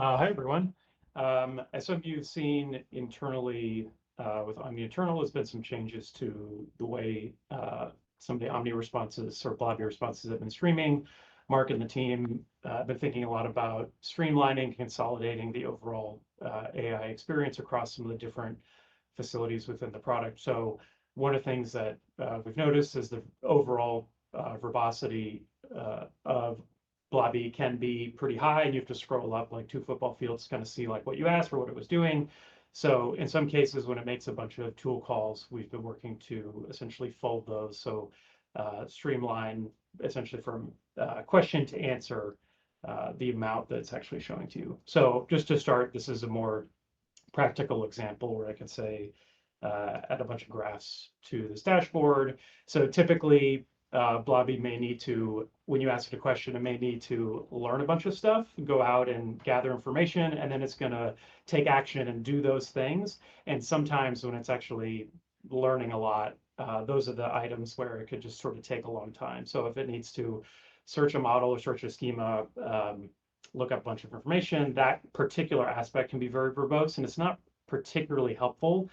Hi, everyone. As some of you have seen internally with Omni Internal, there's been some changes to the way some of the Omni responses or Blobby responses have been streaming. Mark and the team have been thinking a lot about streamlining, consolidating the overall AI experience across some of the different facilities within the product. So one of the things that we've noticed is the overall verbosity of Blobby can be pretty high, and you have to scroll up like 2 football fields to kind of see like what you asked or what it was doing. So in some cases, when it makes a bunch of tool calls, we've been working to essentially fold those. So streamline essentially from question to answer the amount that it's actually showing to you. So just to start, this is a more practical example where I can say add a bunch of graphs to this dashboard. So typically Blobby may need to, when you ask it a question, it may need to learn a bunch of stuff, go out and gather information, and then it's going to take action and do those things. And sometimes when it's actually learning a lot, those are the items where it could just sort of take a long time. So if it needs to search a model or search a schema, look up a bunch of information, that particular aspect can be very verbose, and it's not particularly helpful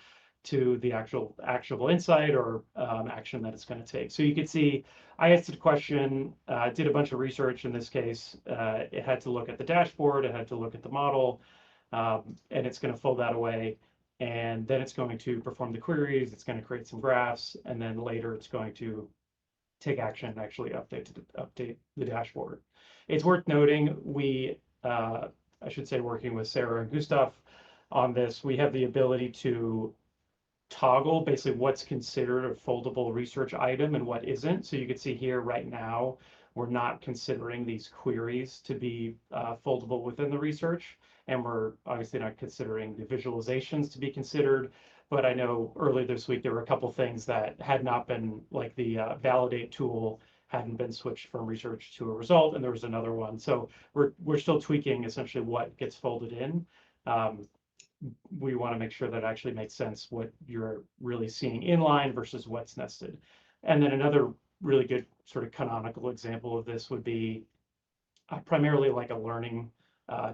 to the actual actionable insight or action that it's going to take. So you can see I asked it a question, did a bunch of research. In this case, it had to look at the dashboard, it had to look at the model, and it's going to fold that away. And then it's going to perform the queries, it's going to create some graphs, and then later it's going to take action and actually update the dashboard. It's worth noting I should say working with Sarah and Gustav on this, we have the ability to toggle basically what's considered a foldable research item and what isn't. So you can see here right now, we're not considering these queries to be foldable within the research. And we're obviously not considering the visualizations to be considered. But I know earlier this week, there were a couple things that had not been, like the validate tool hadn't been switched from research to a result, and there was another one. So we're still tweaking essentially what gets folded in. We want to make sure that it actually makes sense what you're really seeing inline versus what's nested. And then another really good sort of canonical example of this would be primarily like a learning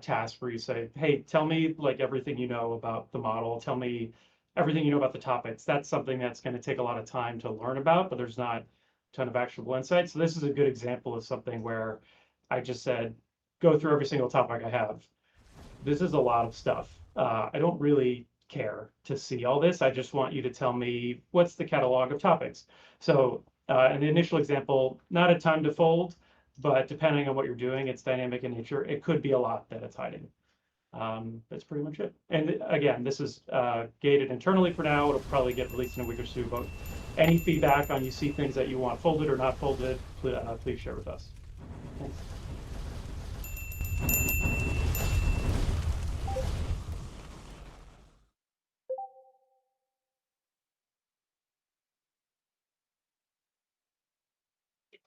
task where you say, hey, tell me like everything you know about the model, tell me everything you know about the topics. That's something that's going to take a lot of time to learn about, but there's not a ton of actionable insights. So this is a good example of something where I just said, go through every single topic I have. This is a lot of stuff. I don't really care to see all this. I just want you to tell me what's the catalog of topics. So in the initial example, not a ton to fold, but depending on what you're doing, it's dynamic in nature. It could be a lot that it's hiding. That's pretty much it. And again, this is gated internally for now. It'll probably get released in a week or two, but any feedback on you see things that you want folded or not folded, please share with us. Thanks.